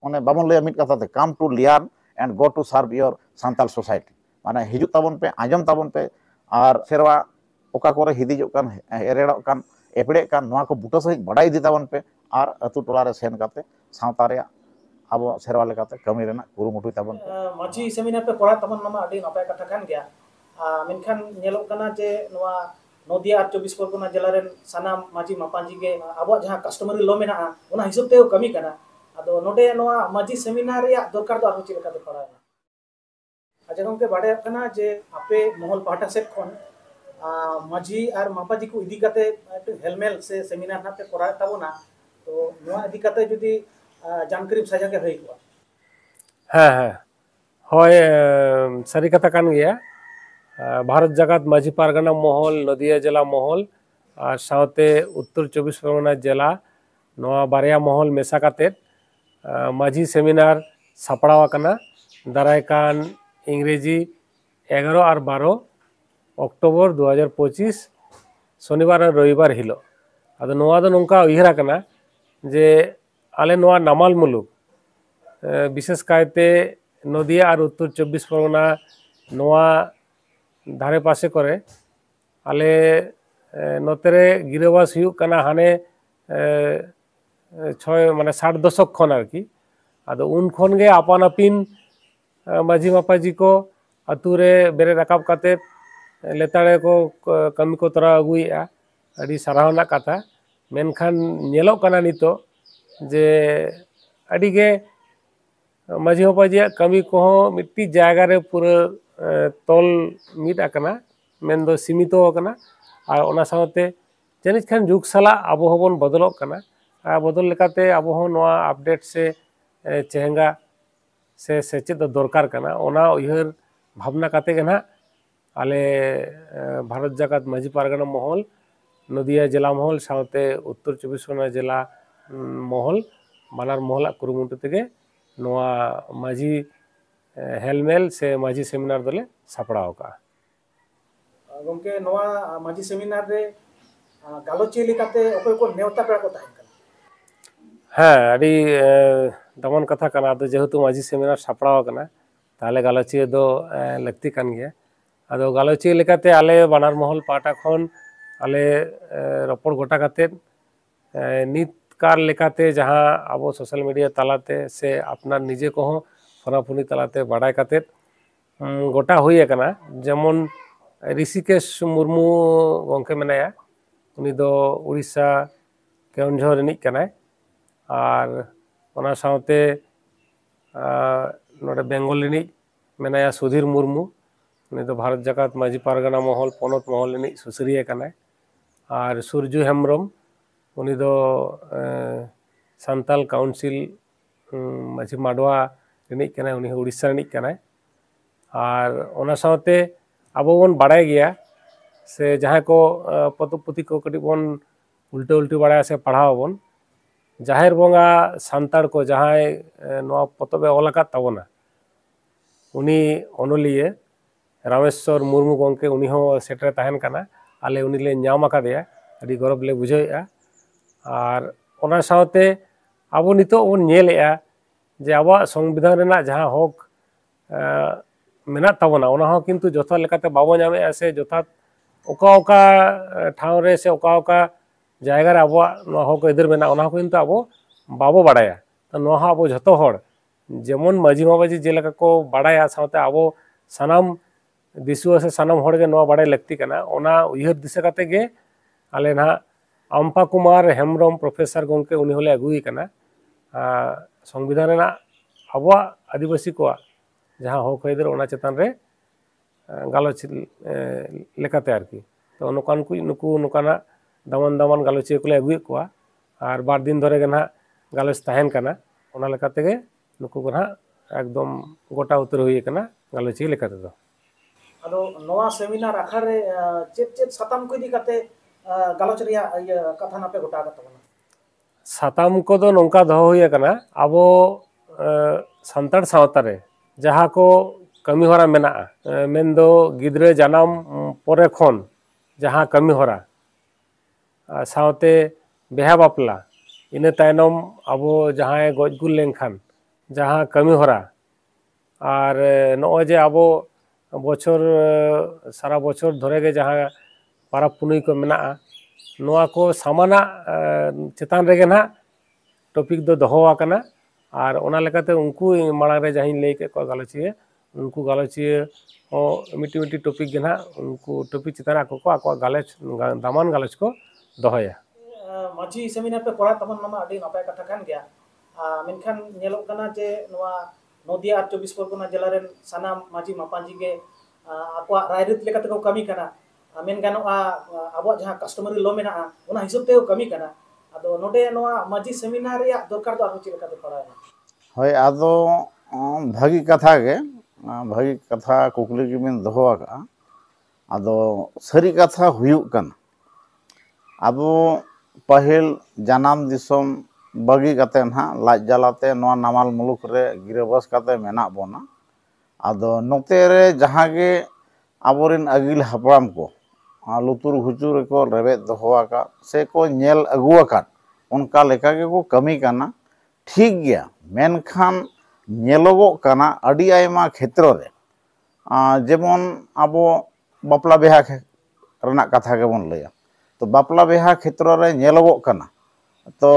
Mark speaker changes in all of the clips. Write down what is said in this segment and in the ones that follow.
Speaker 1: माने बाबन लैया मिट कथा ते come to learn and go to serve your Santal society माने हिजुग ताबन पे आंजम ताबन पे और सेरवा ओका कोरे हिदिजोग कान एरेड़ोग कान एपड़े कान नोआ को बुटा सहित बड़ाई इदी ताबन पे और अतु टोला रे सेन काते सावता रे आबो सेरवा लेकाते कमी रेना कुरुमुटुय ताबन
Speaker 2: माजी सेमिनार पे पढ़ा तबन नमा अडी नापाय कथा कान गया मेनखान नेलोग कना जे नोआ नदिया और 24 परगना जिला रेन सानाम माजी मापाजी गे आबो जहां कस्टमरी लो मेना ओना हिसाब ते कमी कना आदो नोडे नोआ माजी सेमिनार रे दरकार दो आरो चिलका ते पढ़ा अच्छा गमके बाडे कना जे आपे महल पाटा सेट खन माजी और मापाजी को इदी काते हेलमेल से सेमिनार ना पे पढ़ा ताबोना तो नोआ इदी काते जुदी जानकारी साझा के होई को
Speaker 3: हाँ हाँ होय सारी कथा कान गया भारत जगत माझी पारगना महल नदिया जिला महल और सावते उत्तर 24 परगना जिला नोआ बारिया महल मेसा काते माझी सेमिनार सापड़ावा कना दारायकान इंग्रेजी 11 और 12 अक्टोबर 2025 शनिवार और रविवार हिलो आदो नोआ दो नोंका उहिरा कना जे आले नोआ नामाल मुलुक विशेष कायते नदिया और उत्तर 24 परगना नोआ धारे पासे करे आले नोतेरे गिरवास हुयुग कना हाने 6 माने 60 दशक खन आरकी आदो उन खन गे आपान आपिन माझी मापाजी को अतुरे बेरे राकाब काते लेताड़े को कमी को तरा अगुइया अडी सराहना कथा मेनखान नेलोग कना नितो जे अडी गे माझी मापाजी कमी को मिट्टी जायगा रे पूरा तोल मिट आकना मेन दो सीमितो आकना और ओना सावते जनित खान जुग साला आबो होबन बदलोग कना बदल लेकाते आबो हो नोआ अपडेट से चेहंगा से सेचेद दरकार कना ओना उयहर भावना काते गना आले भारत जगत माझी पारगना महल नदिया जिला महल सावते उत्तर 24 परगना जिला महल बानार महल कुरुमुटु तेगे नोआ माझी हेलमेल से माझी सेमिनार दले सापड़ाव का
Speaker 2: गमके नोआ माझी सेमिनार रे गालोची लेकाते ओकोय को नेवता पेड़ा को ताहेन कना
Speaker 3: हाँ अडी दमन कथा कना तो जेहेतु माझी सेमिनार सापड़ाव कना ताले गालोची दो लगती कान गया आदो गालोची लेकाते आले बानार महल पाटा खन आले रपड़ गोटा काते नित कार लेकाते जहां आबो सोशल मीडिया तालाते से अपना निजे को फनाफुनी तालाते बाडाय काते गोटा हुई कना जेमन ऋषिकेश मुर्मू गंके मेनाया उनी दो उड़ीसा केउंझर रिनिज कनाय और ओना सावते नोडे बेंगल रिनिज मेनाया सुधीर मुर्मू उनी दो भारत जगत माझी पारगना महल पनत महल रिनिज सुसरिया कनाय और सूर्यजू हेम्ब्रम उनी दो सांताल काउंसिल माझी माडवा रिनिज कनाय उनी उड़ीसा रिनिज कनाय और ओना सावते आबो बन बाड़ाय गया से जहाँ को पतु पुथि को कटी बन उल्टे उल्टी बाड़ाय से पढ़ाव बन जाहिर बोंगा सांताड़ को जहाँ नोआ पतबे ऑल आकाद ताबोना उनी ओनलिए रामेश्वर मुर्मू गंके उनी हो सेटर ताहेन कना आले उनी ले ᱧᱟᱢ आकादेया अडी गौरव ले बुझाएआ और ओना सावते आबो नितो बन नेलेआ जे आबो संविधान रेना जहाँ हक मेना ताबोना ओना हो किंतु जथा लेकाते बाबो ᱧᱟᱢᱮआ से जथा ओका ओका ठाव रे से ओका ओका जायगा रे आबो नोआ हक इधर मेना ओना को किंतु आबो बाबो बाडाया तो नोआ आबो जतो हर जेमन माझी माबाजी जेलेका को बाडाया सावते आबो सनाम दिसुआ से सनाम हर गे नोआ बाडाय लगती कना ओना उयहर दिशा काते गे आले ना अम्पा कुमार हेम्ब्रम प्रोफेसर गंके उनी होले अगुई कना संविधान रेना आबो आदिवासी को जहाँ हक इधर ओना चेतान रे गालोच लेकाते आरकी तो नोकान को नुकु नोकाना दमन दमन गालोची को ले अगुई को और बार दिन धरे गे ना गालोच ताहेन कना ओना लेकाते गे नुकु को ना एकदम गोटा उतर हुई कना गालोची लेकाते दो
Speaker 2: आदो नोआ सेमिनार आखा रे चेत चेत साताम को इदी काते गालोच रिया कथा नापे गोटा कातबना
Speaker 3: साताम को दो नोंका दहो हुई कना आबो संताड़ सावता रे जहाँ को कमी होरा मेना मेन्दो गिद्रे जानाम परे खन जहाँ कमी होरा सावते बेहा बापला इने तायनम आबो जहाँ गजगुल लेनखान जहाँ कमी हरा और नॉय जे आबो बछर सारा बछर धरे के जहाँ पारा पुनई को मेना नोआ को सामाना चेतान रेगे ना टॉपिक दो दोहो आकना और ओना लेकाते उनको मांग रे जहाँ लई के को गालोचिए उनको गालोचिए मिट्टी मिट्टी टॉपिक के ना उनको टॉपिक चितान को गालेच दामान गालेच को दोहया
Speaker 2: माजी सेमिनार पे कोरा तमन नामा अडी नपाय कथा कान गया मेनखान नेलोग कना जे नोआ नदिया और 24 परगना जिला रेन सानाम माजी मापांजी के आको रायरित लेकाते को कमी कना मेन गानोआ आबो जहाँ कस्टमरी लो मेना उना हिसाब ते कमी कना आदो नोडे नोआ माजी सेमिनार या दरकार दो आरो ची लेकाते पड़ाय
Speaker 1: होय आदो भागी कथा के भागी कथा कुकली की बिन दोहो आका आदो सरी कथा हुयुक कन आबो पहल जनाम दिसम बगी कते ना लाज जलाते नोआ नामाल मुलुक रे गिरबस कते मेना बोना आदो नोते रे जहाँ के आबोरिन अगिल हपराम को लुतुर घुचुर को रेबे दोहोआका से को नेल अगुआकान उनका लेका के को कमी करना ठीक गया मेनखान नेलोगो कना अडी आयमा क्षेत्र रे जेमन आबो बापला बेहा रना कथा के बन लया तो बापला बेहा क्षेत्र रे नेलोगो कना तो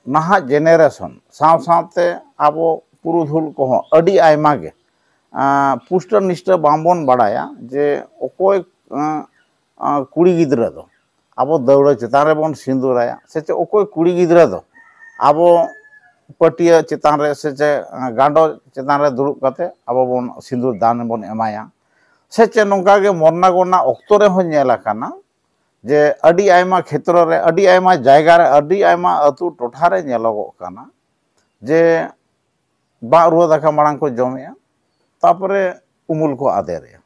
Speaker 1: नहा जेनेरेशन साव सावते आबो पुरुधुल को अडी आयमा गे पुष्ट निष्ठ बांबन बाड़ाया जे ओकोय कुड़ी गिद्रा दो आबो दौड़ चेतान रे बन सिंदूराया से चे ओकोय कुड़ी गिद्रा दो आबो पटिया चेतान रे से चे गांडो चेतान रे दुरुब कते आबो बन सिंदूर दान बन एमाया से चे नोंका गे मरना गोना ऑक्तो रे हो नेला काना जे अडी आयमा क्षेत्र रे अडी आयमा जायगा रे अडी आयमा अतु टोठा रे नेलोगो काना जे बा रुआ दाका मांग को जमेया तापरे उमुल को आदेरे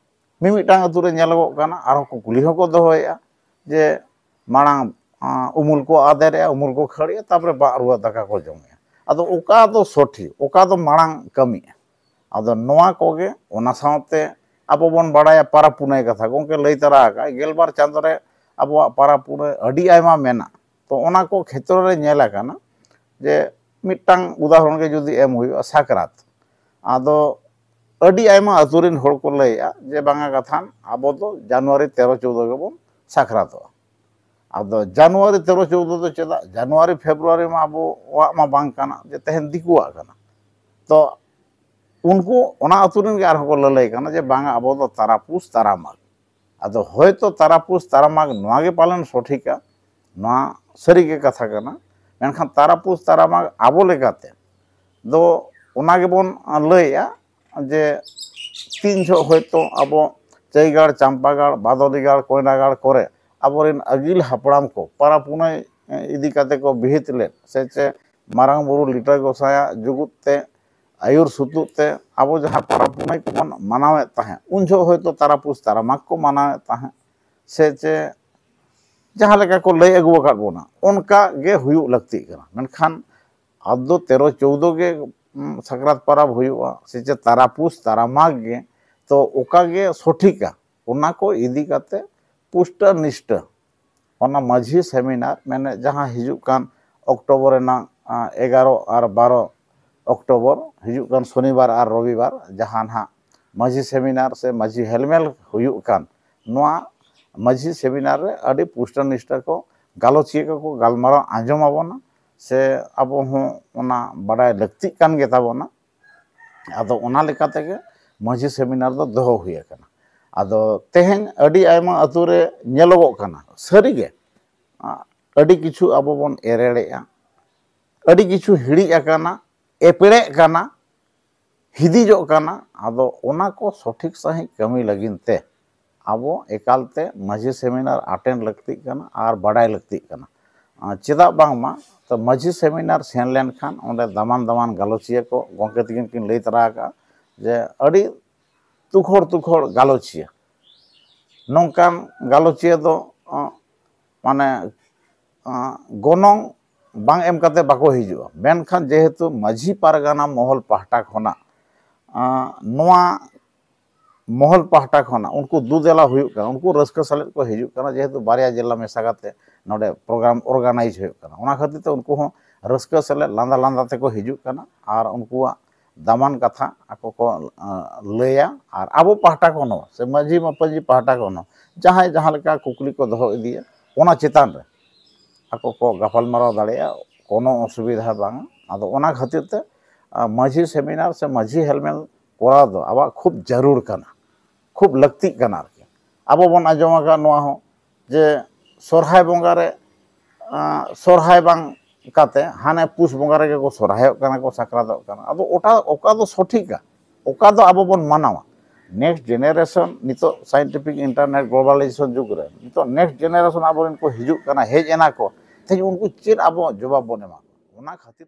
Speaker 1: मिमिटांग अतु रे नेलोगो काना आरो को कुली हो को दोहोया जे मांग उमुल को आदेरे उमुल को खड़िया तापरे बा रुआ दाका को जमेया आदो ओका दो सोठी ओका दो मांग कमी आदो नोआ कोगे ओना सावते आबो बन बाड़ाया पारा पुनय कथा गोंके लई तरा का गेलबार चांद रे आबो पारा पुनय अडी आयमा मेना तो ओना को क्षेत्र रे नेला काना जे मिटांग उदाहरण के जुदी एम हुई साकरात आदो अडी आयमा अतुरिन होड़ को लैया जे बांगा कथान आबो तो जनवरी 13-14 के बन साकरात आदो जनवरी 13-14 तो चेदा जनवरी फेब्रुआरी में आबो वा मा बांग काना जे तहन दिकुआ काना तो उनको ओना अतुरिन के आर को ललै काना जे बांगा आबो तो तारापुस तारामाग आदो होय तो तारापुस तारामाग नोआ गे पालन सठिका नोआ सरी के कथा काना मेनखान तारापुस तारामाग आबो लेकाते दो ओना गे बन लैया जे तीन छो होय तो आबो चैगाड़ चंपागाड़ बादलीगाड़ कोयनागाड़ करे आबोरिन अगिल हपड़ाम को पारा पुनय इदी काते को बिहित ले से चे मारांग बुरु लिटा गोसाया जुगुते आयुर सुतुते आबो जहाँ पारा पुनय को बन मनावे ताहे उन जो होय तो तारापुस तारामाग को मनावे ताहे से चे जहाँ लेका को लय अगुआ काट बोना उनका गे हुयु लगती कना मेनखान आदो 13-14 के सकरात परब हुयुआ से चे तारापुस तारामाग गे तो ओका गे सठिका ओना को इदी काते पुष्ट निष्ठ ओना माझी सेमिनार मैंने जहाँ हिजुक कान अक्टोबर ना 11 और 12 अक्टोबर हिजुक कान शनिवार और रविवार जहाँ ना माझी सेमिनार से माझी हेलमेल हुयुक कान नोआ माझी सेमिनार रे अडी पुष्ट निष्ठ को गालोचिए को गालमारा आंजम आबोना से आबो हो ओना बड़ाय लगती कान गे ताबोना आदो ओना लेकाते के माझी सेमिनार दो दोहो हुई काना आदो तेहेन अडी आयमा अतु रे नेलोगो काना सरी गे अडी किछु आबो बन एरेड़ेया अडी किछु हिड़ी आकाना एपेड़े काना हिदीजो काना आदो ओना को सठिक सही कमी लगिन ते आबो एकालते माझी सेमिनार अटेंड लगती काना और बड़ाय लगती काना चेदा बांगमा तो माझी सेमिनार सेन लेन खान ओंडे दामान दामान गालोचिया को गोंके तकिन किन लई तरा का जे अडी तुखोड़ गालोचिया नोंकान गालोचिया दो माने गोनोंग बांग एम काते बाको हिजुआ मेनखान जेहेतु माझी पारगाना महल पाहटा खना नोआ महल पाहटा खना उनको दुदेला हुयुक काना उनको रस्का सालेद को हिजुक काना जेहेतु बारिया जिला मेसा काते नोडे प्रोग्राम ऑर्गेनाइज हुयुक काना ओना खातिर ते उनको हो रस्का सालेद लांदा लांदा ते को हिजुक काना और उनको दामान कथा आको को लैया और आबो पाहटा कोनो से माझी मापाजी पाहटा कोनो जहां जहां लेका कुकली को दोहो इदिया ओना चेतान रे आको को गफालमाराव दाड़ेया कोनो असुविधा बांग आदो ओना खातिर ते माझी सेमिनार से माझी हेलमेट कोरा दो आबा खूब जरूर कना खूब लक्ति कना आरके आबो बन आजमा का नोआ हो जे सोरहाय बंगा रे सोरहाय बांग काते हाने पुष बंगा रे को सोरहाय कना को साकरात कना अब ओटा ओका दो सठिका ओका दो आबो बन मानावा नेक्स्ट जेनरेशन नितो साइंटिफिक इंटरनेट ग्लोबलाइजेशन जुग रे नितो नेक्स्ट जेनरेशन आबो इनको हिजुक कना हेज एना को ते उनको चेर आबो जवाब बनेमा ओना खातिर